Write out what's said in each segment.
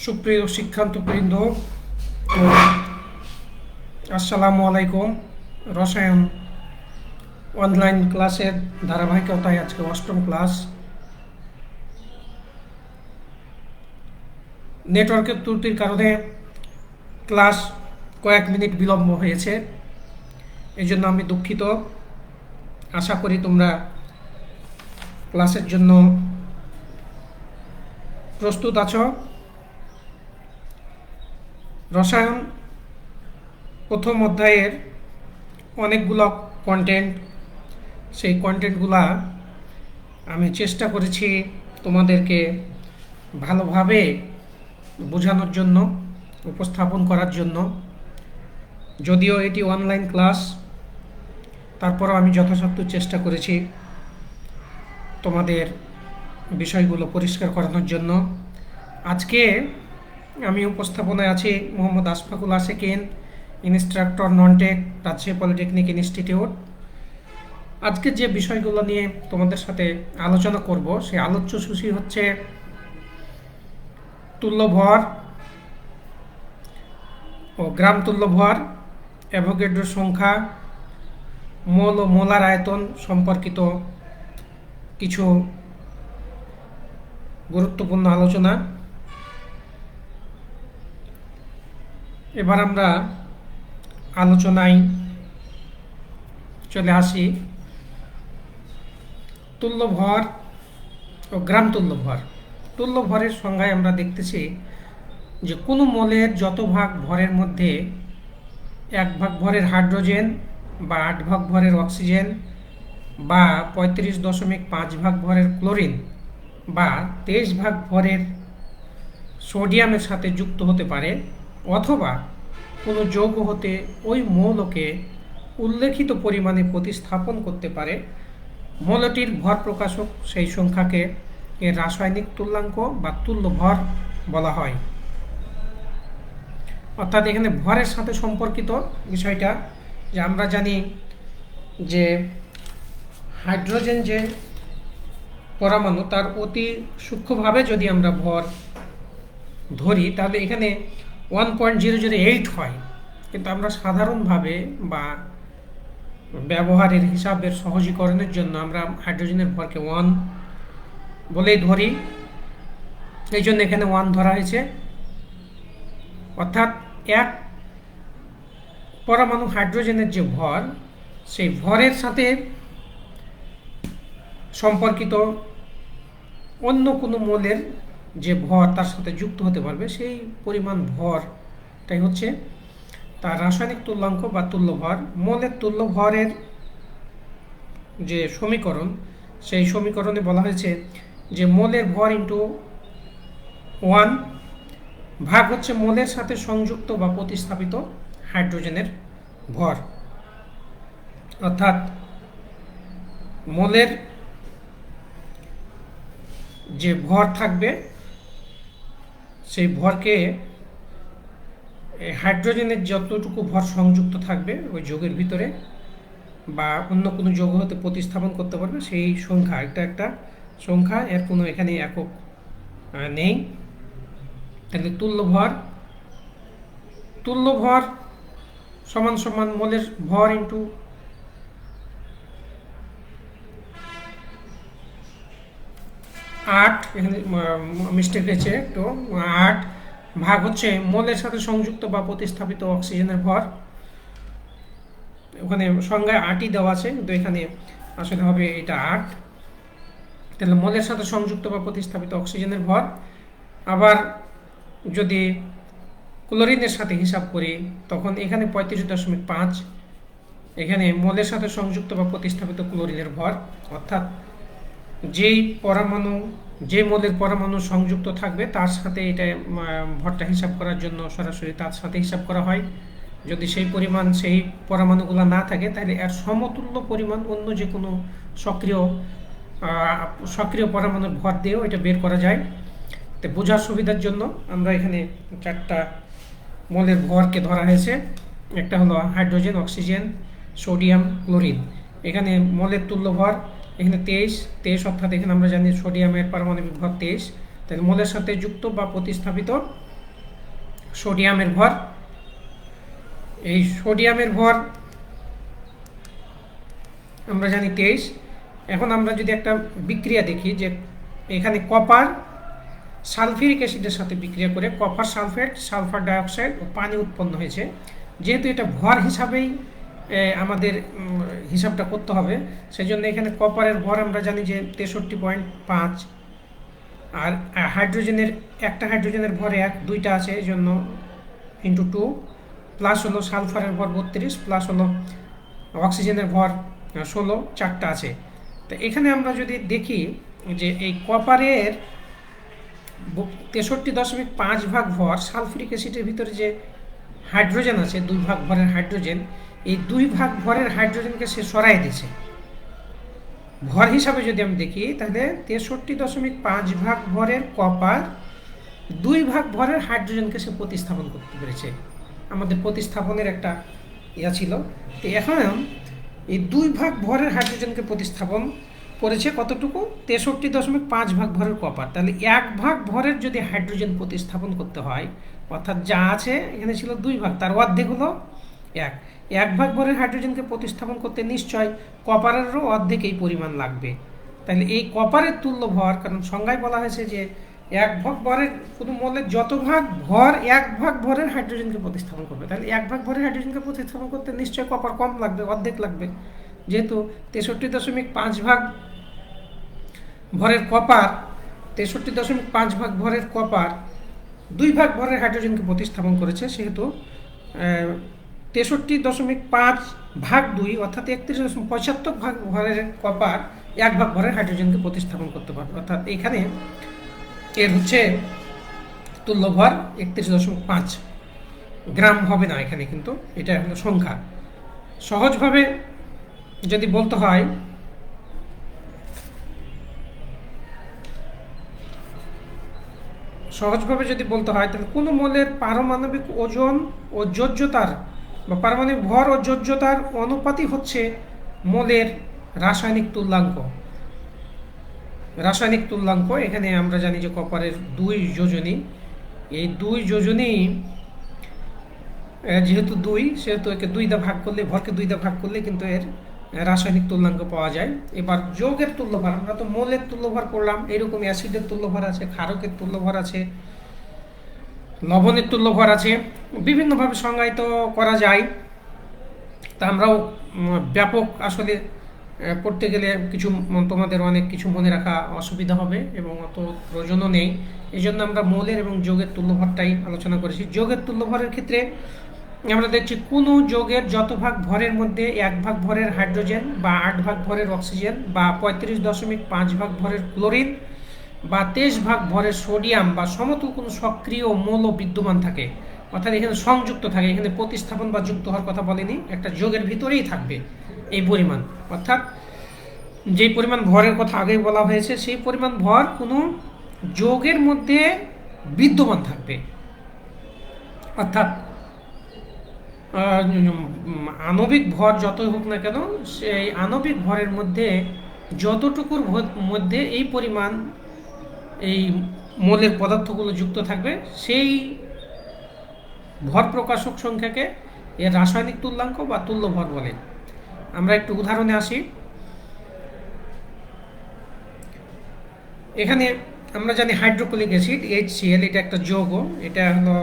সুপ্রিয় শিক্ষার্থীবৃন্দ, তো আসসালামু আলাইকুম। রসায়ন অনলাইন ক্লাসের ধারাবাহিকতায় আজকে অষ্টম ক্লাস। নেটওয়ার্কের ত্রুটির কারণে ক্লাস কয়েক মিনিট বিলম্ব হয়েছে, এই জন্য আমি দুঃখিত। আশা করি তোমরা ক্লাসের জন্য প্রস্তুত আছো। রসায়ন প্রথম অধ্যায়ের অনেকগুলো কন্টেন্ট, সেই কন্টেন্টগুলা আমি চেষ্টা করেছি তোমাদেরকে ভালোভাবে বোঝানোর জন্য, উপস্থাপন করার জন্য। যদিও এটি অনলাইন ক্লাস, তারপরও আমি যথাসাধ্য চেষ্টা করেছি তোমাদের বিষয়গুলো পরিষ্কার করানোর জন্য। আজকে আমি উপস্থাপনায় আছি Mohammad Ashfaqul Ashikin, instructor nontech, Rajshahi polytechnic institute. আজকে যে বিষয়গুলো নিয়ে তোমাদের সাথে আলোচনা করব, সেই আলোচ্য সূচি হচ্ছে তুল্যভর ও গ্রাম তুল্যভর, অ্যাভোগাড্রোর সংখ্যা, মোল ও মোলার আয়তন সম্পর্কিত কিছু গুরুত্বপূর্ণ আলোচনা। এবার আমরা আলোচনায় চলে আসি। তুল্যভর ও গ্রাম তুল্যভর। তুল্যভরের সংজ্ঞায় আমরা দেখতেছি যে কোনো মৌলের যত ভাগ ভরের মধ্যে 1 ভাগ ভরের হাইড্রোজেন বা 8 ভাগ ভরের অক্সিজেন বা 35.5 ভাগ ভরের ক্লোরিন বা 23 ভাগ ভরের সোডিয়ামের সাথে যুক্ত হতে পারে, অথবা কোনো যৌগ হতে ওই মৌলকে উল্লেখিত পরিমাণে প্রতিস্থাপন করতে পারে, মৌলটির ভর প্রকাশক সেই সংখ্যাকে এর রাসায়নিক তুল্যাঙ্ক বা তুল্যভর বলা হয়। অর্থাৎ এখানে ভরের সাথে সম্পর্কিত বিষয়টা, যে আমরা জানি যে হাইড্রোজেন যে পরমাণু, তার অতি সূক্ষ্মভাবে যদি আমরা ভর ধরি তাহলে এখানে 1.008 হয়, কিন্তু আমরা সাধারণভাবে বা ব্যবহারের হিসাবের সহজীকরণের জন্য আমরা হাইড্রোজেনের ভরকে 1 বলেই ধরি, এই জন্য এখানে 1 ধরা হয়েছে। অর্থাৎ এক পরমাণু হাইড্রোজেনের যে ভর, সেই ভরের সাথে সম্পর্কিত অন্য কোনো মৌলের যে ভর তার সাথে যুক্ত হতে পারবে, সেই পরিমাণ ভরটাই হচ্ছে তার রাসায়নিক তুল্যাঙ্ক বা তুল্যভর। মৌলের তুল্যভরের যে সমীকরণ, সেই সমীকরণে বলা হয়েছে যে মৌলের ভর ইন্টু 1 ভাগ হচ্ছে মৌলের সাথে সংযুক্ত বা প্রতিস্থাপিত হাইড্রোজেনের ভর। অর্থাৎ মৌলের যে ভর থাকবে, সেই ভরকে হাইড্রোজেনের যতটুকু ভর সংযুক্ত থাকবে ওই যৌগের ভিতরে বা অন্য কোনো যৌগ হতে প্রতিস্থাপন করতে পারবে, সেই সংখ্যা, এটা একটা সংখ্যা, এর কোনো এখানে একক নেই। তাহলে তুল্যভর সমান সমান মৌলের ভর ইন্টু আট, এখানে মিস্টেক হয়েছে একটু, 8 ভাগ হচ্ছে মৌলের সাথে সংযুক্ত বা প্রতিস্থাপিত অক্সিজেনের ভর। ওখানে সংজ্ঞায় 8ই দেওয়া আছে, কিন্তু এখানে আসলে হবে এটা 8। তাহলে মৌলের সাথে সংযুক্ত বা প্রতিস্থাপিত অক্সিজেনের ভর। আবার যদি ক্লোরিনের সাথে হিসাব করি তখন এখানে 35.5, এখানে মৌলের সাথে সংযুক্ত বা প্রতিস্থাপিত ক্লোরিনের ভর। অর্থাৎ যে মৌলের পরমাণু সংযুক্ত থাকবে তার সাথে এটা ভরটা হিসাব করার জন্য সরাসরি তার সাথে হিসাব করা হয়। যদি সেই পরমাণুগুলো না থাকে তাহলে এর সমতুল্য পরিমাণ অন্য যে কোনো সক্রিয় পরমাণুর ভর দিয়েও এটা বের করা যায়। তো বোঝার সুবিধার জন্য আমরা এখানে 4টা মৌলের ভরকে ধরা হয়েছে। একটা হলো হাইড্রোজেন, অক্সিজেন, সোডিয়াম, ক্লোরিন। এখানে মৌলের তুল্যভর এখানে 23, অর্থাৎ এখানে আমরা জানি সোডিয়ামের পারমাণবিক ভর 23। তাহলে মৌলের সাথে যুক্ত বা প্রতিস্থাপিত সোডিয়ামের ভর। এই সোডিয়ামের ভর আমরা জানি 23। এখন আমরা যদি একটা বিক্রিয়া দেখি যে এখানে কপার সালফিউরিক অ্যাসিডের সাথে বিক্রিয়া করে কপার সালফেট, সালফার ডাইঅক্সাইড ও পানি উৎপন্ন হয়েছে। যেহেতু এটা ভর হিসাবেই আমাদের হিসাবটা করতে হবে, সেই জন্য এখানে কপারের ভর আমরা জানি যে 63.5, আর হাইড্রোজেনের একটা হাইড্রোজেনের ভর 1, দুইটা আছে এই জন্য ইন্টু 2, প্লাস হলো সালফারের ভর 32, প্লাস হলো অক্সিজেনের ভর 16, চারটা আছে। তো এখানে আমরা যদি দেখি যে এই কপারের 63.5 ভাগ ভর, সালফিউরিক অ্যাসিডের ভিতরে যে হাইড্রোজেন আছে 2 ভাগ ভরের হাইড্রোজেন, এই 2 ভাগ ভরের হাইড্রোজেনকে সে সরাই দিয়েছে। ভর হিসাবে যদি আমি দেখি তাহলে 63.5 ভাগ ভরের কপার 2 ভাগ ভরের হাইড্রোজেনকে সে প্রতিস্থাপন করতে পেরেছে। আমাদের প্রতিস্থাপনের একটা ইয়া ছিল। তো এখন এই 2 ভাগ ভরের হাইড্রোজেনকে প্রতিস্থাপন করেছে কতটুকু? 63.5 ভাগ ভরের কপার। তাহলে 1 ভাগ ভরের যদি হাইড্রোজেন প্রতিস্থাপন করতে হয়, অর্থাৎ যা আছে এখানে ছিল 2 ভাগ, তার অর্ধেক হলো 1 ভাগ ভরের হাইড্রোজেনকে প্রতিস্থাপন করতে নিশ্চয় কপারেরও অর্ধেক এই পরিমাণ লাগবে। তাহলে এই কপারের তুল্য ভর, কারণ সংজ্ঞায় বলা হয়েছে যে 1 ভাগ ভরের কোনো মৌলের যত ভাগ ভর 1 ভাগ ভরের হাইড্রোজেনকে প্রতিস্থাপন করবে, তাহলে 1 ভাগ ভরের হাইড্রোজেনকে প্রতিস্থাপন করতে নিশ্চয় কপার কম লাগবে, অর্ধেক লাগবে। যেহেতু 63.5 ভাগ ভরের কপার 63.5 ভাগ ভরের কপার 2 ভাগ ভরের হাইড্রোজেনকে প্রতিস্থাপন করেছে, সেহেতু 63.5 ভাগ 2 অর্থাৎ 31.75 ভাগ ভরের কপার 1 ভাগ ভরের হাইড্রোজেনকে প্রতিস্থাপন করতে পারবে। অর্থাৎ এখানে এর হচ্ছে তুল্য ভর 31.5 গ্রাম হবে না এখানে, কিন্তু এটা হলো সংখ্যা। সহজভাবে যদি বলতে হয়, তাহলে কোনো মৌলের পারমাণবিক ওজন ও যোজ্যতার বা পারমাণবিক ভর ও যোজ্যতার অনুপাতই হচ্ছে মৌলের রাসায়নিক তুল্যাঙ্ক। এখানে আমরা জানি যে কপারের 2 যোজনী, এই 2 যোজনী যেহেতু 2, সেহেতু একে 2 দা ভাগ করলে, ভরকে 2 দা ভাগ করলে কিন্তু এর রাসায়নিক তুল্যাঙ্ক পাওয়া যায়। এবার যৌগের তুল্যভর, আমরা তো মৌলের তুল্যভর করলাম, এরকম অ্যাসিডের তুল্যভর আছে, ক্ষারকের তুল্যভর আছে, লবণের তুল্যভর আছে, বিভিন্নভাবে সংজ্ঞায়িত করা যায়। তা আমরাও ব্যাপক আসলে পড়তে গেলে কিছু তোমাদের অনেক কিছু মনে রাখা অসুবিধা হবে এবং অত প্রয়োজনও নেই। এই জন্য আমরা মৌলের এবং যৌগের তুল্যভরটাই আলোচনা করেছি। যৌগের তুল্যভরের ক্ষেত্রে আমরা দেখছি কোনো যৌগের যত ভাগ ভরের মধ্যে 1 ভাগ ভরের হাইড্রোজেন বা 8 ভাগ ভরের অক্সিজেন বা 35.5 ভাগ ভরের ক্লোরিন বা 23 ভাগ ভরের সোডিয়াম বা সমতুল কোনো সক্রিয় মৌল বিদ্যমান থাকে, অর্থাৎ এখানে সংযুক্ত থাকে, এখানে প্রতিস্থাপন বা যুক্ত হওয়ার কথা বলেনি, একটা যৌগের ভিতরেই থাকবে এই পরিমাণ, অর্থাৎ যে পরিমাণ ভরের কথা আগে বলা হয়েছে সেই পরিমাণ ভর কোনো যৌগের মধ্যে বিদ্যমান থাকবে। অর্থাৎ আণবিক ভর যতই হোক না কেন, সেই আণবিক ভরের মধ্যে যতটুকুর মধ্যে এই পরিমাণ এই মৌলের পদার্থগুলো যুক্ত থাকবে, সেই ভর প্রকাশক সংখ্যাকে এর রাসায়নিক তুল্যাঙ্ক বা তুল্য ভর বলে। আমরা একটু উদাহরণে আসি। এখানে আমরা জানি হাইড্রোক্লোরিক অ্যাসিড HCl, এটা একটা যৌগ, এটা হলো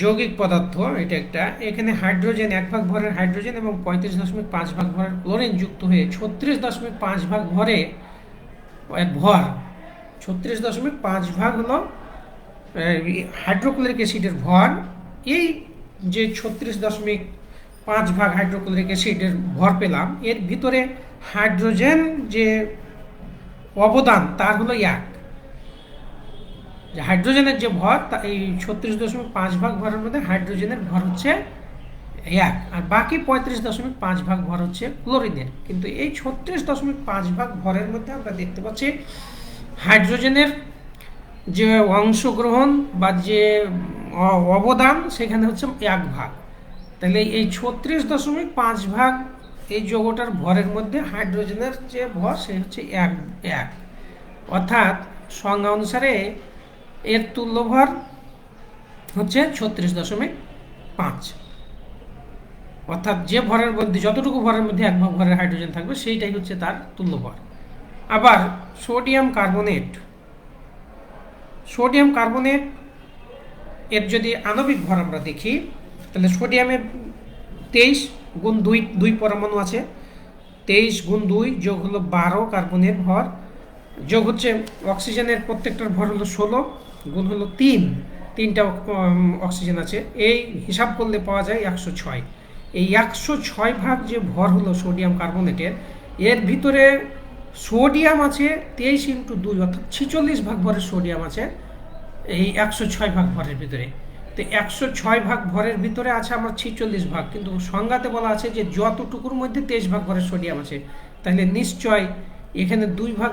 যৌগিক পদার্থ, এটা একটা। এখানে হাইড্রোজেন 1 ভাগ ভরের হাইড্রোজেন এবং 35.5 ভাগ ভরের ক্লোরিন যুক্ত হয়ে 36.5 ভাগ ভরে ভর, 36.5 ভাগ হলো হাইড্রোক্লোরিক অ্যাসিডের ভর। এই যে 36.5 ভাগ হাইড্রোক্লোরিক অ্যাসিডের ভর পেলাম, এর ভিতরে হাইড্রোজেন যে অবদান তার হলো 1। যে হাইড্রোজেনের যে ভর, এই 36.5 ভাগ ভরের মধ্যে হাইড্রোজেনের ভর হচ্ছে 1, আর বাকি 35.5 ভাগ ভর হচ্ছে ক্লোরিনের। কিন্তু এই 36.5 ভাগ ভরের মধ্যে আমরা দেখতে পাচ্ছি হাইড্রোজেনের যে অংশগ্রহণ বা যে অবদান সেখানে হচ্ছে 1 ভাগ। তাহলে এই 36.5 ভাগ এই যৌগটার ভরের মধ্যে হাইড্রোজেনের যে ভর সে হচ্ছে 1। অর্থাৎ সংজ্ঞা অনুসারে এর তুল্য ভর হচ্ছে 36.5, অর্থাৎ যে ভরের মধ্যে যতটুকু ভরের মধ্যে 1 ভাগ ভরের হাইড্রোজেন থাকবে সেইটাই হচ্ছে তার তুল্য ভর। আবার সোডিয়াম কার্বনেট এর যদি আণবিক ভর আমরা দেখি, তাহলে সোডিয়ামের 23 × 2 পরমাণু আছে, 23 × 2 যোগ হলো 12 কার্বনের ভর, যোগ হচ্ছে অক্সিজেনের প্রত্যেকটার ভর হলো 16, গুণ হলো 3টা অক্সিজেন আছে, এই হিসাব করলে পাওয়া যায় 106। এই 106 ভাগ যে ভর হলো সোডিয়াম কার্বনেটের, এর ভিতরে সোডিয়াম আছে 23 × 2, অর্থাৎ 46 ভাগ ভরের সোডিয়াম আছে এই 106 ভাগ ভরের ভিতরে। তো 106 ভাগ ভরের ভিতরে আছে আমার 46 ভাগ, কিন্তু সংজ্ঞাতে বলা আছে যে যতটুকুর মধ্যে 23 ভাগ ভরের সোডিয়াম আছে, তাহলে নিশ্চয় এখানে 2 ভাগ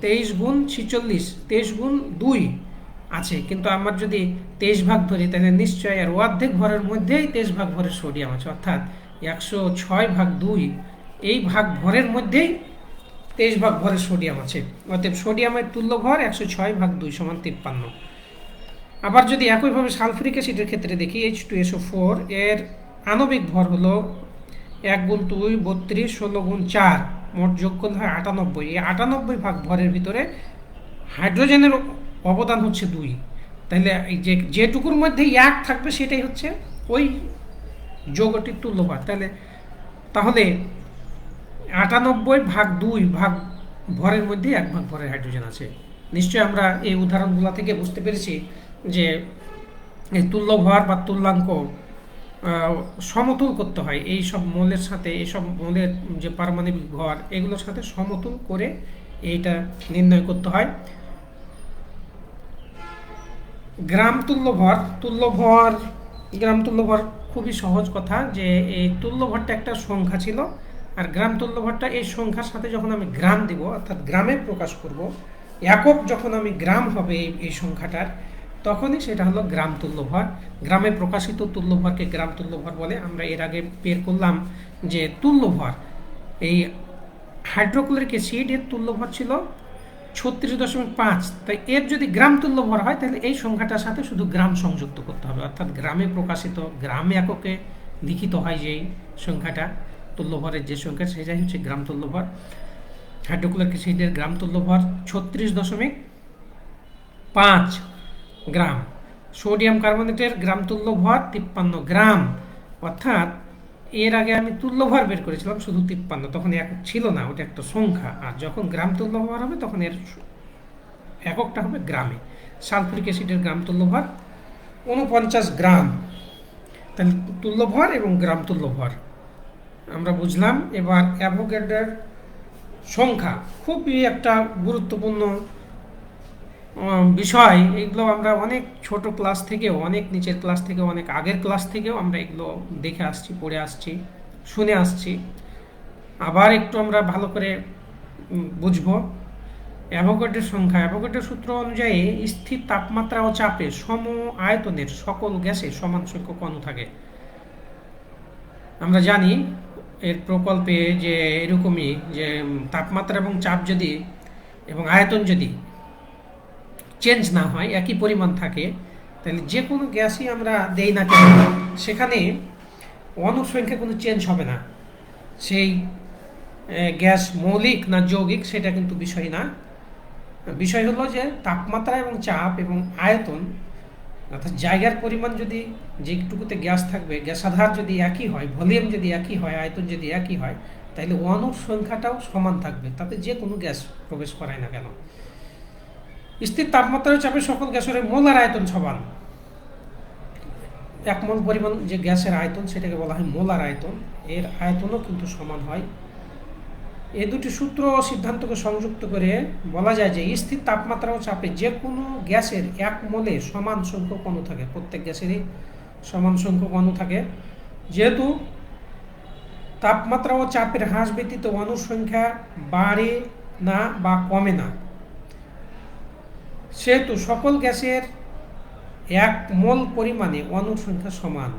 23 × 46, 23 × 2 আছে, কিন্তু আমার যদি 23 ভাগ ধরি তাহলে নিশ্চয় আর অর্ধেক ভরের মধ্যেই 23 ভাগ ভরের সোডিয়াম আছে, অর্থাৎ 106/2 এই ভাগ ভরের মধ্যেই 23 ভাগ ভরের সোডিয়াম আছে। অতএব সোডিয়ামের তুল্য ভর 106/2 = 53। আবার যদি একইভাবে সালফিউরিক অ্যাসিডের ক্ষেত্রে দেখি, H2SO4 এর আণবিক ভর হলো 1 × 2 32, 16 × 4 মোট যোগ করলে হয় 98। এই 98 ভাগ ভরের ভিতরে হাইড্রোজেনের অবদান হচ্ছে 2, তাহলে যেটুকুর মধ্যে 1 থাকবে সেটাই হচ্ছে ওই যৌগটির তুল্য ভর। তাহলে 98/2 ভাগ ভরের মধ্যে 1 ভাগ ভরের হাইড্রোজেন আছে। নিশ্চয়ই আমরা এই উদাহরণগুলো থেকে বুঝতে পেরেছি যে এই তুল্য ভর বা তুল্যাঙ্ক সমতুল করতে হয় এই সব মৌলের সাথে, এইসব মৌলের যে পারমাণবিক ভর এগুলোর সাথে সমতুল করে এইটা নির্ণয় করতে হয়। গ্রাম তুল্য ভর খুবই সহজ কথা, যে এই তুল্য ভরটা একটা সংখ্যা ছিল, আর গ্রাম তুল্য ভরটা এই সংখ্যার সাথে যখন আমি গ্রাম দিব, অর্থাৎ গ্রামে প্রকাশ করব, একক যখন আমি গ্রাম হবে এই সংখ্যাটার, তখনই সেটা হলো গ্রাম তুল্য ভর। গ্রামে প্রকাশিত তুল্য ভরকে গ্রাম তুল্য ভর বলে। আমরা এর আগে বের করলাম যে তুল্য ভর, এই হাইড্রোক্লোরিক অ্যাসিড এর তুল্য ভর ছিল 36.5, তাই এর যদি গ্রাম তুল্য ভর হয় তাহলে এই সংখ্যাটার সাথে শুধু গ্রাম সংযুক্ত করতে হবে, অর্থাৎ গ্রামে প্রকাশিত, গ্রাম এককে লিখিত হয় যেই সংখ্যাটা তুল্য ভরের যে সংখ্যা, সেটাই হচ্ছে গ্রাম তুল্য ভর। হাইড্রোক্লোরিক অ্যাসিডের গ্রাম তুল্য ভর 36.5 গ্রাম। সোডিয়াম কার্বনেটের গ্রাম তুল্য ভর 53 গ্রাম, অর্থাৎ এর আগে আমি তুল্য ভর বের করেছিলাম শুধু 53, তখন একক ছিল না, ওটা একটা সংখ্যা, আর যখন গ্রাম তুল্য ভর হবে তখন এর এককটা হবে গ্রামে। সালফিউরিক অ্যাসিডের গ্রাম তুল্য ভর 49 গ্রাম। তাহলে তুল্য ভর এবং গ্রাম তুল্য ভর আমরা বুঝলাম। এবার অ্যাভোগাড্রোর সংখ্যা খুবই একটা গুরুত্বপূর্ণ বিষয়। এগুলো আমরা অনেক ছোট ক্লাস থেকেও, অনেক নিচের ক্লাস থেকেও, অনেক আগের ক্লাস থেকেও আমরা এগুলো দেখে আসছি, পড়ে আসছি, শুনে আসছি। আবার একটু আমরা ভালো করে বুঝব। অ্যাভোগাড্রোর সংখ্যা, অ্যাভোগাড্রোর সূত্র অনুযায়ী স্থির তাপমাত্রা ও চাপে সম আয়তনের সকল গ্যাসে সমান সংখ্যক অণু থাকে। আমরা জানি এর প্রকল্পে যে এরকমই, যে তাপমাত্রা এবং চাপ যদি এবং আয়তন যদি চেঞ্জ না হয়, একই পরিমাণ থাকে, তাহলে যে কোনো গ্যাসই আমরা দেই না কেন সেখানে অণুর সংখ্যা কোনো চেঞ্জ হবে না। সেই গ্যাস মৌলিক না যৌগিক সেটা কিন্তু বিষয় না। বিষয় হলো যে তাপমাত্রা এবং চাপ এবং আয়তন, অর্থাৎ জায়গার পরিমাণ যদি যেটুকুতে গ্যাস থাকবে, গ্যাসাধার যদি একই হয়, ভলিউম যদি একই হয়, আয়তন যদি একই হয়, তাহলে অণুর সংখ্যাটাও সমান থাকবে, তাতে যে কোনো গ্যাস প্রবেশ করায় না কেন। স্থির তাপমাত্রা ও চাপে সকল গ্যাসের মোলার আয়তন সমান। 1 মোল পরিমাণ যে গ্যাসের আয়তন সেটাকে বলা হয় মোলার আয়তন, এর আয়তনও কিন্তু সমান হয়। এই দুটি সূত্র ও সিদ্ধান্তকে সংযুক্ত করে বলা যায় যে স্থির তাপমাত্রা ও চাপে যে কোনো গ্যাসের 1 মোলে সমান সংখ্যক অণু থাকে, প্রত্যেক গ্যাসেরই সমান সংখ্যক অণু থাকে। যেহেতু তাপমাত্রা ও চাপের হ্রাস ব্যতীত অণুর সংখ্যা বাড়ে না বা কমে না, সেহেতু সকল গ্যাসের 1 মোল পরিমাণে অণুর সংখ্যা সমান।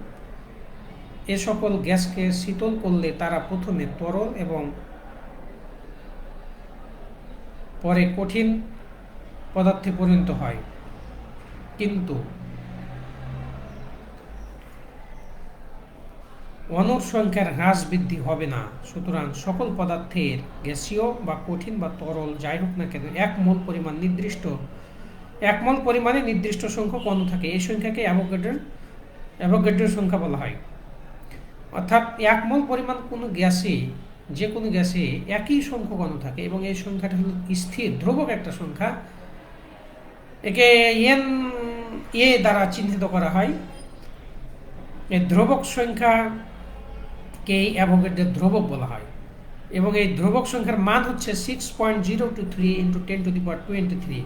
এ সকল গ্যাসকে শীতল করলে তারা প্রথমে তরল এবং পরে কঠিন পদার্থে পরিণত হয়, কিন্তু অণুর সংখ্যার হ্রাস বৃদ্ধি হবে না। সুতরাং সকল পদার্থের গ্যাসীয় বা কঠিন বা তরল যাই হোক না কেন এক মোল পরিমাণে নির্দিষ্ট সংখ্যক অণু থাকে। এই সংখ্যাকে অ্যাভোগাড্রোর সংখ্যা বলা হয়। অর্থাৎ এক মোল পরিমাণ যে কোনো গ্যাসে একই সংখ্যক অণু থাকে এবং এই সংখ্যাটা হল স্থির ধ্রুবক একটা সংখ্যা। একে এ দ্বারা চিহ্নিত করা হয়। এই ধ্রুবক সংখ্যাকে অ্যাভোগাড্রোর ধ্রুবক বলা হয় এবং এই ধ্রুবক সংখ্যার মান হচ্ছে 6.023 × 10⁻23।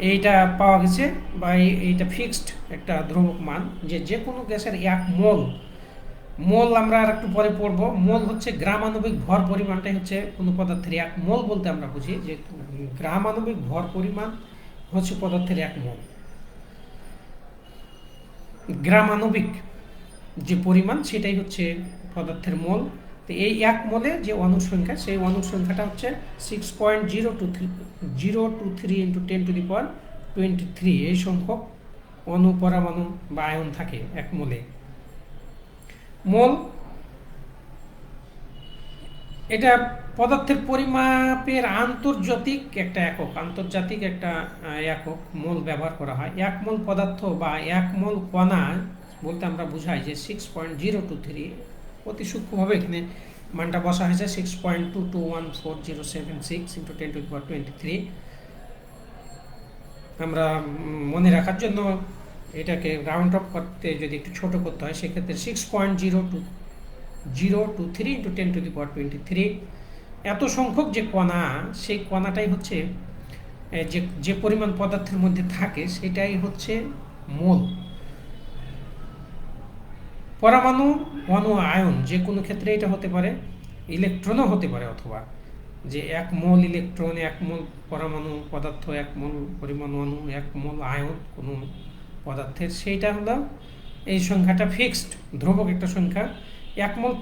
এইটা পাওয়া গেছে বা এইটা ফিক্সড একটা ধ্রুবক মান যে কোনো গ্যাসের এক মোল আমরা আর একটু পরে পড়ব। মোল হচ্ছে গ্রাম আণবিক ভর পরিমাণটাই হচ্ছে কোনো পদার্থের এক মোল বলতে আমরা বুঝি যে গ্রাম আণবিক ভর পরিমাণ হচ্ছে পদার্থের এক মোল। গ্রাম আণবিক যে পরিমাণ সেটাই হচ্ছে পদার্থের মোল। তো এই এক মোলে যে অণুর সংখ্যা সেই অণুর সংখ্যাটা হচ্ছে 6.023 × 10⁻23। এই সংখ্যক অণু পরমাণু বা আয়ন থাকে এক মোলে। মোল এটা পদার্থের পরিমাপের আন্তর্জাতিক একটা একক মোল ব্যবহার করা হয়। এক মোল পদার্থ বা এক মোল কণা বলতে আমরা বুঝাই যে 6.023। অতি সূক্ষ্মভাবে এখানে মানটা বসা হয়েছে 6.221407 × 10⁻23। আমরা মনে রাখার জন্য এটাকে রাউন্ড অফ করতে যদি একটু ছোট করতে হয় সেক্ষেত্রে 6.023 × 10⁻23। এত সংখ্যক যে কণা সেই কণাটাই হচ্ছে যে পরিমাণ পদার্থের মধ্যে থাকে সেটাই হচ্ছে মোল। পরমাণু অণু আয়ন যে কোনো ক্ষেত্রে এটা হতে পারে, ইলেকট্রনও হতে পারে, অথবা যে এক মোল ইলেকট্রন, এক মোল পরমাণু পদার্থ, এক মোল পরিমাণু অণু, এক মোল আয়ন কোনো পদার্থের, সেইটা হলো এই সংখ্যাটা ফিক্সড ধ্রুবক একটা সংখ্যা। এক মোল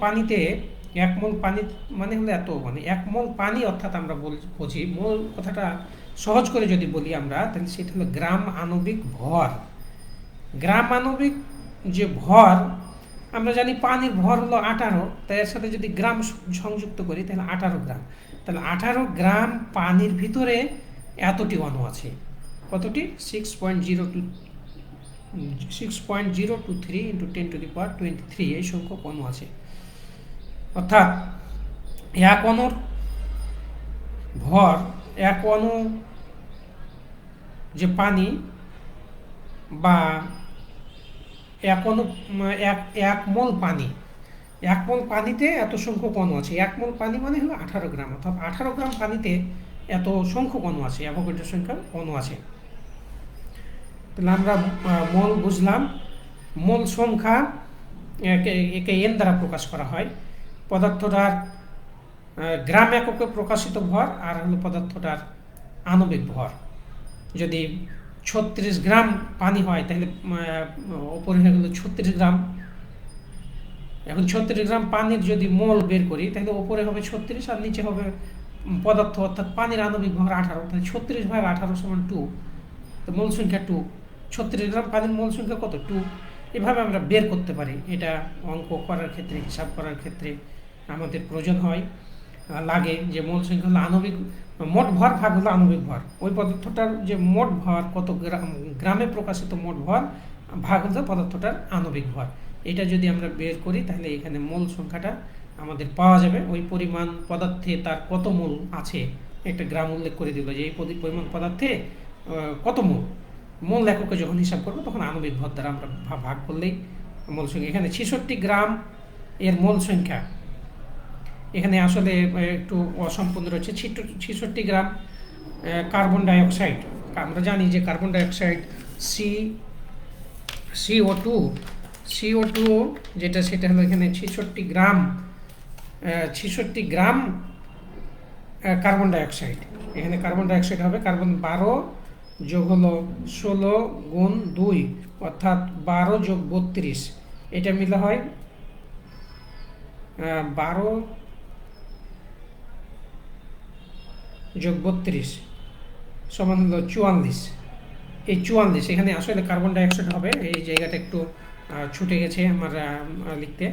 পানি মানে হলো এত, মানে এক মোল পানি অর্থাৎ আমরা বুঝি মোল কথাটা সহজ করে যদি বলি আমরা তাহলে সেটা হলো গ্রাম আণবিক ভর। গ্রাম আণবিক যে ভর আমরা জানি পানির ভর হলো 18, তাই এর সাথে যদি গ্রাম সংযুক্ত করি তাহলে 18 গ্রাম। তাহলে 18 গ্রাম পানির ভিতরে এতটি অণু আছে। কতটি? 6.023 × 10⁻23 এই সংখ্যক অণু আছে। অর্থাৎ এক অণুর ভর, এক অণু যে পানি বা এক মোল পানিতে এত সংখ্যক অণু আছে। এক মোল পানি মানে হলো 18 গ্রাম, অর্থাৎ 18 গ্রাম পানিতে এত সংখ্যক অণু আছে, অ্যাভোগাড্রো সংখ্যা অণু আছে। তাহলে আমরা মোল বুঝলাম। মোল সংখ্যা একে এন দ্বারা প্রকাশ করা হয়। পদার্থটার গ্রাম এককে প্রকাশিত ভর আর হলো পদার্থটার আণবিক ভর। যদি 36 গ্রাম পানি হয় তাহলে ওপরে হয়ে গেল 36 গ্রাম। এখন 36 গ্রাম পানির যদি মোল বের করি তাহলে ওপরে হবে 36 আর নিচে হবে পদার্থ, অর্থাৎ পানির আণবিক ভর 18। তাহলে 36/18 = 2। তো মোল সংখ্যা 2। 36 গ্রাম পানির মোল সংখ্যা কত? 2। এভাবে আমরা বের করতে পারি। এটা অঙ্ক করার ক্ষেত্রে, হিসাব করার ক্ষেত্রে আমাদের প্রয়োজন লাগে যে মোল সংখ্যা হলো আণবিক মোট ভর ভাগ হলো আণবিক ভর। ওই পদার্থটার যে মোট ভর কত গ্রামে প্রকাশিত মোট ভর ভাগ হলো পদার্থটার আণবিক ভর। এটা যদি আমরা বের করি তাহলে এখানে মোল সংখ্যাটা আমাদের পাওয়া যাবে। ওই পরিমাণ পদার্থে তার কত মোল আছে একটা গ্রাম উল্লেখ করে দিল যে এই পরিমাণ পদার্থে কত মোল এককে যখন হিসাব করবো তখন আণবিক ভর দ্বারা আমরা ভাগ করলেই মোল সংখ্যা। এখানে 66 গ্রাম এর মোল সংখ্যা এখানে আসলে একটু অসম্পূর্ণ রয়েছে। 66 গ্রাম কার্বন ডাইঅক্সাইড। আমরা জানি যে কার্বন ডাইঅক্সাইড CO2 যেটা, সেটা হলো এখানে 66 গ্রাম কার্বন ডাইঅক্সাইড। এখানে কার্বন ডাইঅক্সাইড হবে কার্বন 12 যোগ হলো 16 গুণ 2 অর্থাৎ 12 যোগ 32। এটা মিলে হয় 12 যোগ 32 সমান হলো 44। এই 44 এখানে আসলে কার্বন ডাইঅক্সাইড হবে, এই জায়গাটা একটু ছুটে গেছে আমার লিখতে।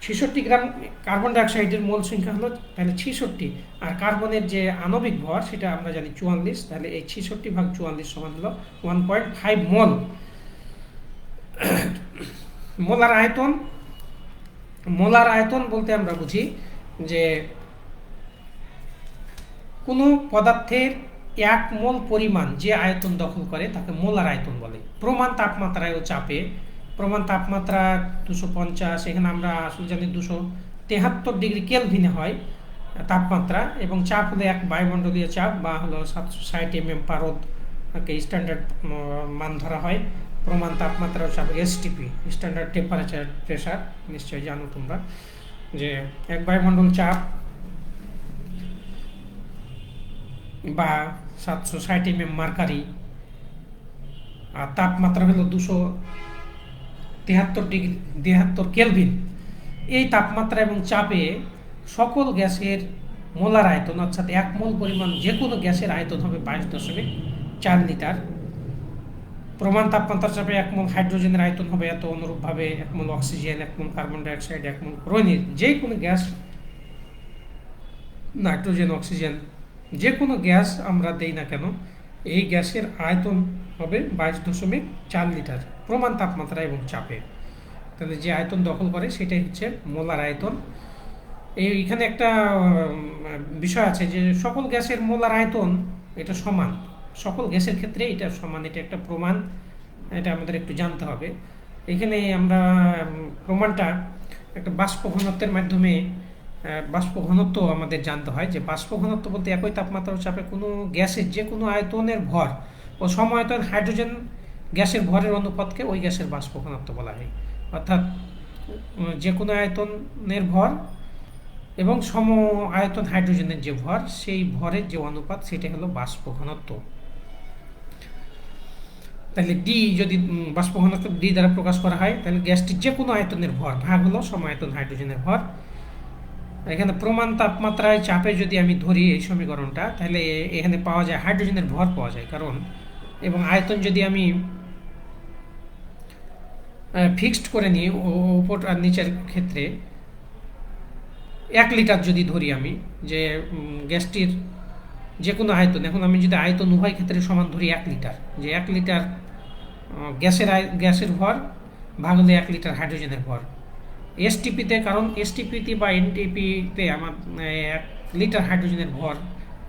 66 গ্রাম কার্বন ডাইঅক্সাইডের মোল সংখ্যা হলো তাহলে 66, আর কার্বনের যে আণবিক ভর সেটা আমরা জানি 44, তাহলে এই 66/44 সমান হলো 1.5 মোল। মোলার আয়তন, মোলার আয়তন বলতে আমরা বুঝি যে কোনো পদার্থের 1 মোল পরিমাণ যে আয়তন দখল করে তাকে মোলার আয়তন বলে। প্রমাণ তাপমাত্রায় ও চাপে, প্রমাণ তাপমাত্রা 250, এখানে আমরা আসলে জানি 273 ডিগ্রি কেলভিনে হয় তাপমাত্রা, এবং চাপ হলো এক বায়ুমণ্ডলীয় চাপ বা হলো 760 mm/কে স্ট্যান্ডার্ড মান ধরা হয়। প্রমাণ তাপমাত্রা ও চাপ এসটিপি, স্ট্যান্ডার্ড টেম্পারেচার প্রেসার, নিশ্চয়ই জানো তোমরা যে এক বায়ুমণ্ডল চাপ বা 760 mm মার্কারি, আর তাপমাত্রা হলো 273 কেলভিন। এই তাপমাত্রা এবং চাপে সকল গ্যাসের মোলার আয়তন অর্থাৎ 1 মোল পরিমাণ যে কোনো গ্যাসের আয়তন হবে 22.4 লিটার। প্রমাণ তাপমাত্রা চাপে 1 মোল হাইড্রোজেনের আয়তন হবে এত, অনুরূপভাবে 1 মোল অক্সিজেন, 1 মোল কার্বন ডাইঅক্সাইড, 1 মোল ক্লোরিন, যে কোনো গ্যাস, নাইট্রোজেন, অক্সিজেন, যে কোনো গ্যাস আমরা দেই না কেন এই গ্যাসের আয়তন হবে 22.4 লিটার প্রমাণ তাপমাত্রা এবং চাপে। তাহলে যে আয়তন দখল করে সেটাই হচ্ছে মোলার আয়তন। এইখানে একটা বিষয় আছে যে সকল গ্যাসের মোলার আয়তন এটা সমান, সকল গ্যাসের ক্ষেত্রে এটা সমান, এটা একটা প্রমাণ, এটা আমাদের একটু জানতে হবে। এখানে আমরা প্রমাণটা একটা বাষ্প ঘনত্বের মাধ্যমে, বাষ্প ঘনত্ব আমাদের জানতে হয় যে বাষ্প ঘনত্ব বলতে একই তাপমাত্রা ও চাপে কোনো গ্যাসের যে কোনো আয়তনের ভর ও সমায়তন হাইড্রোজেন গ্যাসের ভরের অনুপাতকে ওই গ্যাসের বাষ্প ঘনত্ব বলা হয়। অর্থাৎ যে কোনো আয়তনের ভর এবং সম আয়তন হাইড্রোজেনের যে ভর, সেই ভরের যে অনুপাত সেটা হলো বাষ্প ঘনত্ব। তাহলে ডি যদি বাষ্প ঘনত্ব ডি দ্বারা প্রকাশ করা হয় তাহলে গ্যাসটির যে কোনো আয়তনের ভর ভাগ হলো সম আয়তন হাইড্রোজেনের ভর। এখানে প্রমাণ তাপমাত্রায় চাপে যদি আমি ধরি এই সমীকরণটা, তাহলে এখানে পাওয়া যায় হাইড্রোজেনের ভর পাওয়া যায়, কারণ এবং আয়তন যদি আমি ফিক্সড করে নিই উপর আর নিচের ক্ষেত্রে 1 লিটার যদি ধরি আমি, যে গ্যাসটির যে কোনো আয়তন, এখন আমি যদি আয়তন উভয় ক্ষেত্রে সমান ধরি 1 লিটার, যে 1 লিটার গ্যাসের ভর ভাগ হলে 1 লিটার হাইড্রোজেনের ভর। এসটিপিতে, কারণ এসটিপিতে বা এনটিপিতে আমার 1 লিটার হাইড্রোজেনের ভর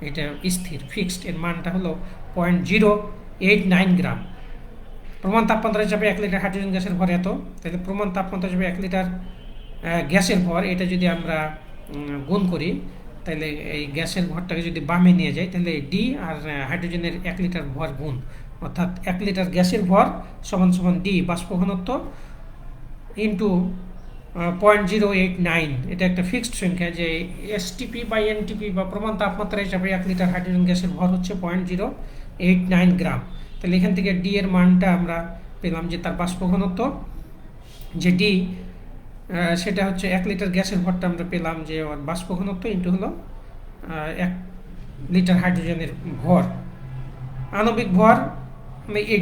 এটা স্থির ফিক্সড, এর মানটা হলো 0.089 গ্রাম। প্রমাণ তাপমাত্রায় চাপে 1 লিটার হাইড্রোজেন গ্যাসের ভর এত, তাহলে প্রমাণ তাপমাত্রায় চাপে 1 লিটার গ্যাসের ভর এটা যদি আমরা গুণ করি, তাহলে এই গ্যাসের ভরটাকে যদি বামে নিয়ে যাই তাহলে ডি আর হাইড্রোজেনের 1 লিটার ভর গুণ, অর্থাৎ 1 লিটার গ্যাসের ভর সমান সমান ডি বাষ্প ঘনত্ব ইন্টু 0.089, এটা একটা ফিক্সড সংখ্যা, যে এসটিপি বা এনটিপি বা প্রমাণ তাপমাত্রা হিসাবে 1 লিটার হাইড্রোজেন গ্যাসের ভর হচ্ছে 0.089 গ্রাম। তাহলে এখান থেকে ডি এর মানটা আমরা পেলাম যে তার বাষ্প ঘনত্ব যে ডি সেটা হচ্ছে 1 লিটার গ্যাসের ভরটা আমরা পেলাম যে ওর বাষ্প ঘনত্ব ইন্টু হলো 1 লিটার হাইড্রোজেনের ভর। আণবিক ভর এই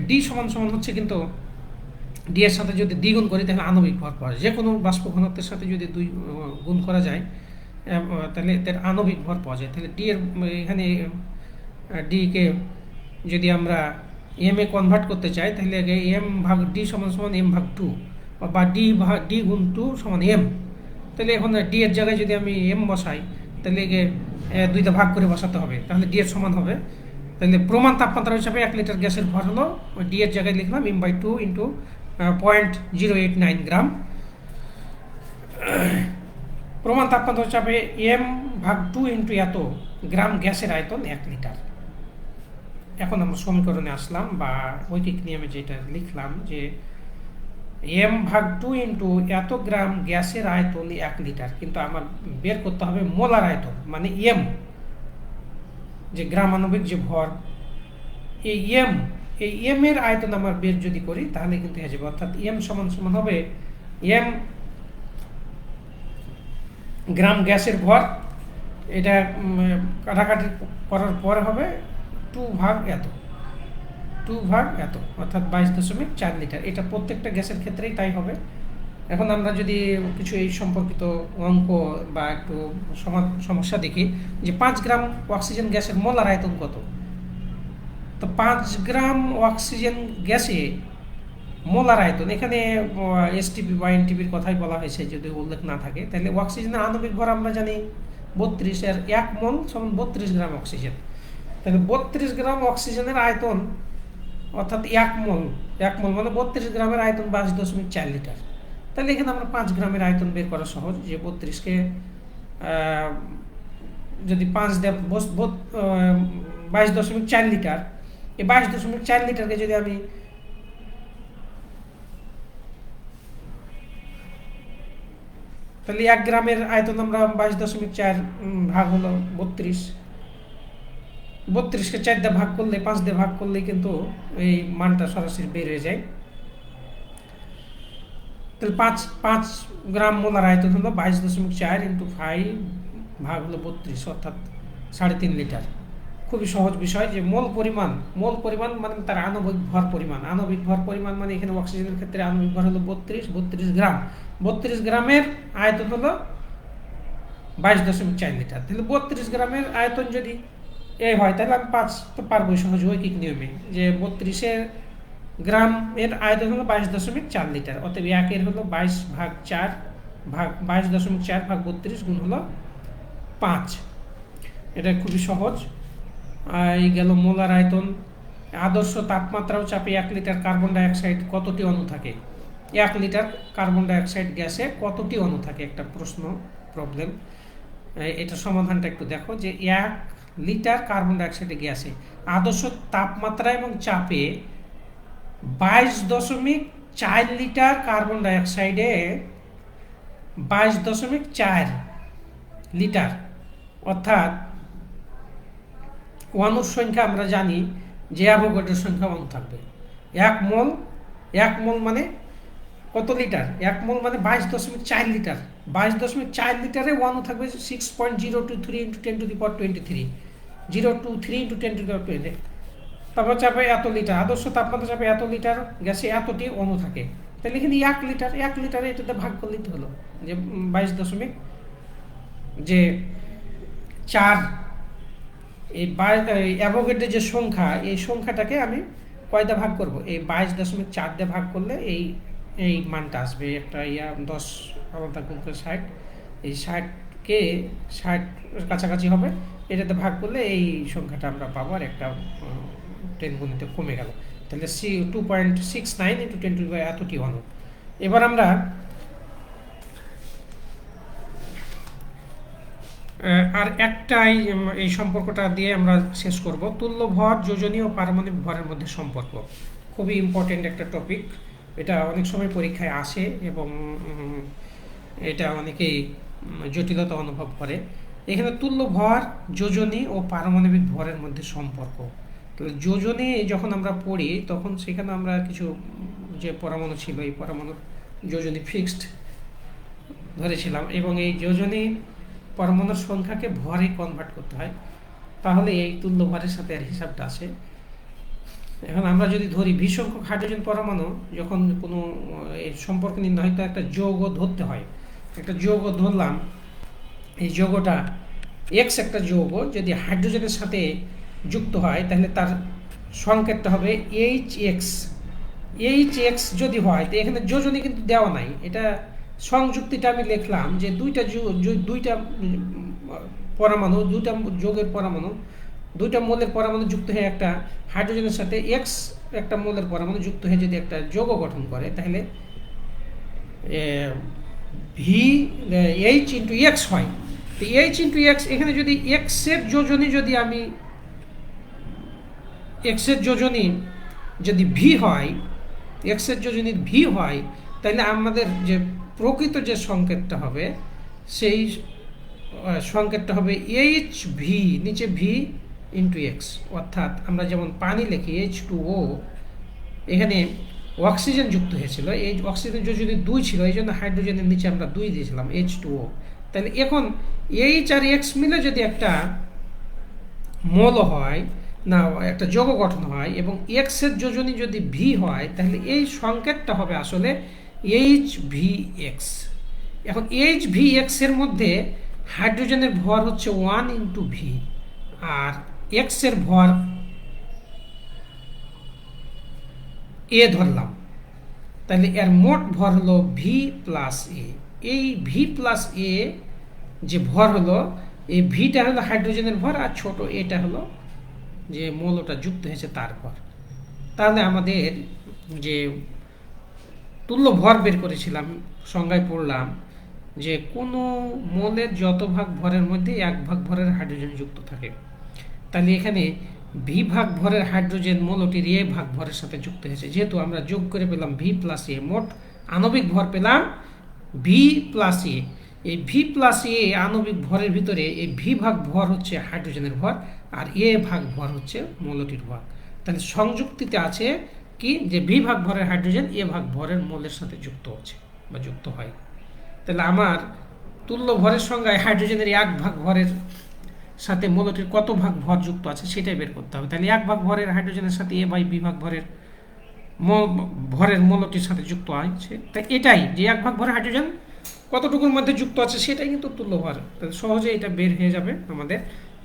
ডি সমান সমান হচ্ছে, কিন্তু ডি এর সাথে যদি দ্বিগুণ করি তাহলে আণবিক ভর পাওয়া যায়। যে কোনো বাষ্প ঘনত্বের সাথে যদি 2 গুণ করা যায় তাহলে এর আণবিক ভর পাওয়া যায়। তাহলে ডি এর এখানে ডিকে যদি আমরা এম এ কনভার্ট করতে চাই তাহলে এম ভাগ ডি সমান সমান এম ভাগ 2 বা ডি গুণ 2 সমান এম। তাহলে এখন ডি এর জায়গায় যদি আমি এম বসাই তাহলে 2টা ভাগ করে বসাতে হবে, তাহলে ডি এর সমান হবে। তাহলে প্রমাণ তাপমাত্রা হিসাবে 1 লিটার গ্যাসের ভর হলো, ওই ডি এর জায়গায় লিখলাম m/2 ইন্টু 0.089 গ্রাম। প্রমাণ তাপমাত্রা হিসাবে m/2 ইন্টু এত গ্রাম গ্যাসের আয়তন 1 লিটার। এখন আমরা সমীকরণে আসলাম বা ঐকিক নিয়মে যেটা লিখলাম যে m/2 ইন্টু এত গ্রাম গ্যাসের আয়তন 1 লিটার, কিন্তু আমার বের করতে হবে মোলার আয়তন, মানে এম, যে গ্রাম আণবিক যে ভর, এই এম এর আয়তন আমার বের যদি করি তাহলে কিন্তু হয়ে যাবে, অর্থাৎ এম সমান সমান হবে এম গ্রাম গ্যাসের ভর, এটা কাটাকাটি করার পরে হবে 2 ভাগ এত, অর্থাৎ 22.4 লিটার। এটা প্রত্যেকটা গ্যাসের ক্ষেত্রেই তাই হবে, এখন আমরা যদি কিছু এই সম্পর্কিত অঙ্ক বা একটু সমস্যা দেখি যে 5 গ্রাম অক্সিজেন গ্যাসের মোলার আয়তন কত। তো 5 গ্রাম অক্সিজেন গ্যাসে মোলার আয়তন, এখানে এসটিপি বা এনটিপির কথাই বলা হয়েছে, যদি উল্লেখ না থাকে তাহলে অক্সিজেনের আণবিক ভর আমরা জানি 32, এর 1 মোল সমান 32 গ্রাম অক্সিজেন। তাহলে 32 গ্রাম অক্সিজেনের আয়তন অর্থাৎ 1 মোল মানে 32 গ্রামের আয়তন 22.4 লিটার। তাহলে এখানে আমরা 5 গ্রামের আয়তন বের করা সহজ, যে 32কে যদি 5 দেয় 22.4 লিটার, এই 22.4 লিটারকে যদি আমি তাহলে 1 গ্রামের আয়তন আমরা 22.4 ভাগ হলো 32কে 4 দিয়ে ভাগ করলে 5 দিয়ে ভাগ করলে কিন্তু এই মানটা সরাসরি বের হয়ে যায়। তাহলে 5 গ্রাম মোলার আয়তন হলো 22.4 ইন্টু 5 ভাগ হলো 32 অর্থাৎ 3.5 লিটার। খুবই সহজ বিষয়, যে মোল পরিমাণ মানে তার আণবিক ভর পরিমাণ মানে এখানে অক্সিজেনের ক্ষেত্রে আণবিক ভর হলো 32 গ্রাম। 32 গ্রামের আয়তন হলো 22.4 লিটার। তাহলে 32 গ্রামের আয়তন যদি এই হয় তাহলে আমি 5 তো পারবোই সহজ ঐকিক নিয়মে, যে 32 গ্রামের আয়তন হলো 22.4 লিটার, অতএব 1 হলো 22.4 ভাগ 32 গুণ হলো 5। এটা খুবই সহজ। এই গেল মোলার আয়তন। আদর্শ তাপমাত্রা ও চাপে 1 লিটার কার্বন ডাইঅক্সাইড কতটি অণু থাকে? 1 লিটার কার্বন ডাইঅক্সাইড গ্যাসে কতটি অণু থাকে, একটা প্রবলেম। এটা সমাধানটা একটু দেখো, যে 1 লিটার কার্বন ডাইঅক্সাইড গ্যাসে আদর্শ তাপমাত্রা এবং চাপে 22.4 লিটার কার্বন ডাইঅক্সাইডে 22.4 লিটার, অর্থাৎ অণুর সংখ্যা আমরা জানি যে অ্যাভোগাড্রোর সংখ্যা 1 থাকবে। 1 মোল মানে কত লিটার? 1 মোল মানে 22.4 লিটার। 22.4 লিটারে 1 থাকবে 6.023 × 10⁻23, 023 × 10⁻20। তারপর চাপে এত লিটার, আদর্শ তাপমাত্রা চাপে এত লিটার গ্যাসে এতটি অণু থাকে। তাহলে এখানে 1 লিটারে এটাতে ভাগ করলেই তো হলো, যে 22.4 এই অ্যাভোগাড্রোর যে সংখ্যা, এই সংখ্যাটাকে আমি কয়টা ভাগ করব? এই 22.4 দিয়ে ভাগ করলে এই মানটা আসবে। একটা 10 আলাদা গুণ করে 60, এই 60কে 60 কাছাকাছি হবে, এটাতে ভাগ করলে এই সংখ্যাটা আমরা পাবো, আর একটা 10 গুণিতে কমে গেল। তাহলে 2.69 × 10⁻, এতটি অণু। এবার আমরা আর একটাই এই সম্পর্কটা দিয়ে আমরা শেষ করব, তুল্য ভর, যোজনী ও পারমাণবিক ভরের মধ্যে সম্পর্ক। খুবই ইম্পর্টেন্ট একটা টপিক, এটা অনেক সময় পরীক্ষায় আসে এবং এটা অনেকেই জটিলতা অনুভব করে। এখানে তুল্য ভর, যোজনী ও পারমাণবিক ভরের মধ্যে সম্পর্ক। তো যোজনী যখন আমরা পড়ি তখন সেখানে আমরা কিছু যে পরমাণু ছিল, এই পরমাণুর যোজনী ফিক্সড ধরেছিলাম, এবং এই যোজনী পরমাণুর সংখ্যাকে ভরে কনভার্ট করতে হয়, তাহলে এই তুল্য ভরের সাথে আর হিসাবটা আসে। এখন আমরা যদি ধরি ভি সংখ্যক হাইড্রোজেন পরমাণু, যখন কোনো এই সম্পর্ক নির্ণয় হয়, তো একটা যৌগ ধরতে হয়। একটা যৌগ ধরলাম, এই যৌগটা এক্স একটা যৌগ যদি হাইড্রোজেনের সাথে যুক্ত হয় তাহলে তার সংকেতটা হবে এইচ এক্স যদি হয়, তো এখানে যোজনী কিন্তু দেওয়া নাই, এটা সংযুক্তিটা আমি লিখলাম যে দুইটা পরমাণু, দুইটা যৌগের পরমাণু, দুইটা মোলের পরমাণু যুক্ত হয়ে একটা হাইড্রোজেনের সাথে এক্স একটা মোলের পরমাণু যুক্ত হয়ে যদি একটা যৌগ গঠন করে, তাহলে এইচ ইন্টু এক্স হয়। তো এইচ ইন্টু এক্স, এখানে যদি এক্সের যোজনী যদি ভি হয়, এক্সের যোজনী ভি হয়, তাহলে আমাদের যে প্রকৃত যে সংকেতটা হবে, সেই সংকেতটা হবে এইচ ভি, নিচে ভি ইন্টু এক্স। অর্থাৎ আমরা যেমন পানি লিখি H2O, এখানে অক্সিজেন যুক্ত হয়েছিল, এই অক্সিজেন যোজনী 2 ছিল, এই জন্য হাইড্রোজেনের নিচে আমরা 2 দিয়েছিলাম H2O। তাহলে এখন এইচ আর এক্স মিলে যদি একটা মল হয় না, একটা যৌগ গঠন হয়, এবং এক্সের যোজনী যদি ভি হয়, তাহলে এই সংকেতটা হবে আসলে এইচ ভি এক্স। এখন এইচ ভি এক্স এর মধ্যে হাইড্রোজেনের ভর হচ্ছে 1 × ভি, আর এক্স এর ভর এ ধরলাম, তাহলে এর মোট ভর হলো ভি প্লাস এ। এই ভি প্লাস এ যে ভর হলো, এই ভিটা হলো হাইড্রোজেনের ভর, আর ছোট এটা হলো যে মৌলটা যুক্ত হয়েছে তার ভর। তাহলে আমাদের যে তুল্য ভর বের করেছিলাম, সংজ্ঞায় পড়লাম যে কোনো মৌলের যত ভাগ ভরের মধ্যে 1 ভাগ ভরের হাইড্রোজেন যুক্ত থাকে। তাহলে এখানে ভি ভাগ ভরের হাইড্রোজেন মৌলটির এ ভাগ ভরের সাথে যুক্ত হয়েছে, যেহেতু আমরা যোগ করে পেলাম ভি প্লাস এ, মোট আণবিক ভর পেলাম ভি প্লাস এ। এই ভি প্লাস এ আণবিক ভরের ভিতরে এই ভি ভাগ ভর হচ্ছে হাইড্রোজেনের ভর, আর এ ভাগ ভর হচ্ছে মৌলটির ভর। তাহলে সংযুক্তিতে আছে কি, যে ভি ভাগ ভরের হাইড্রোজেন এ ভাগ ভরের মৌলের সাথে যুক্ত হচ্ছে বা যুক্ত হয়। তাহলে আমার তুল্য ভরের সংজ্ঞায় হাইড্রোজেনের 1 ভাগ ভরের সাথে মৌলটির কত ভাগ ভর যুক্ত আছে সেটাই বের করতে হবে। তাহলে 1 ভাগ ভরের হাইড্রোজেনের সাথে এ বাই বি ভাগ ভরের ভরের মৌলটির সাথে যুক্ত আছে। তাই এটাই যে 1 ভাগ ভরের হাইড্রোজেন কতটুকুর মধ্যে যুক্ত আছে সেটাই কিন্তু তুল্য ভর। তাহলে সহজে এটা বের হয়ে যাবে আমাদের,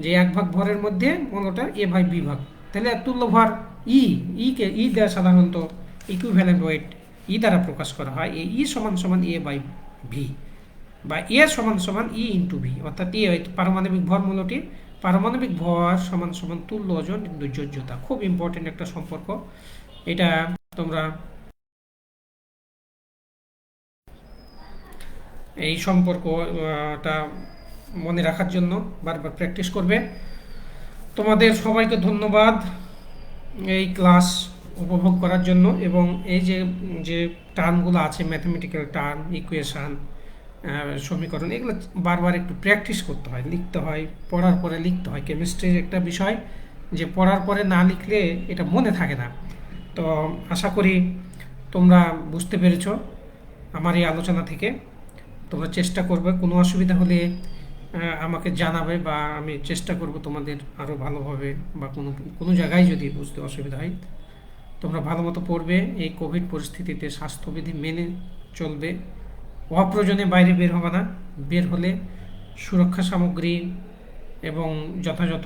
যে 1 ভাগ ভরের মধ্যে মৌলটা এ বাই বি ভাগ। তাহলে তুল্য ভর ই দ্বারা সাধারণত ইকুইভ্যালেন্ট ওয়েট ই দ্বারা প্রকাশ করা হয়। এই ই সমান সমান এ বাই ভি, বা এ সমান সমান ই ইন্টু ভি, অর্থাৎ এ পারমাণবিক ভর মৌলটির পারমাণবিক ভর সমান সমান তুল্য ওজন ইন্টু যোজ্যতা। খুব ইম্পর্টেন্ট একটা সম্পর্ক এটা, তোমরা এই সম্পর্কটা মনে রাখার জন্য বারবার প্র্যাকটিস করবে। তোমাদের সবাইকে ধন্যবাদ এই ক্লাস উপভোগ করার জন্য, এবং এই যে যে টার্মগুলো আছে, ম্যাথমেটিক্যাল টার্ম, ইকুয়েশান, সমীকরণ, এগুলো বারবার একটু প্র্যাকটিস করতে হয়, লিখতে হয়, পড়ার পরে লিখতে হয়। কেমিস্ট্রির একটা বিষয় যে পড়ার পরে না লিখলে এটা মনে থাকে না। তো আশা করি তোমরা বুঝতে পেরেছো আমার এই আলোচনা থেকে। তোমরা চেষ্টা করবে, কোনো অসুবিধা হলে আমাকে জানাবে, বা আমি চেষ্টা করব তোমাদের আরও ভালোভাবে, বা কোনো জায়গায় যদি বুঝতে অসুবিধা হয় তোমরা ভালো মতো পড়বে। এই কোভিড পরিস্থিতিতে স্বাস্থ্যবিধি মেনে চলবে, অপ্রয়োজনে বাইরে বের হবে না, বের হলে সুরক্ষা সামগ্রী এবং যথাযথ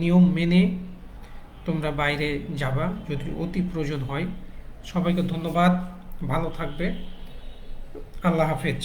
নিয়ম মেনে তোমরা বাইরে যাবা যদি অতি প্রয়োজন হয়। সবাইকে ধন্যবাদ, ভালো থাকবে, আল্লাহ হাফেজ।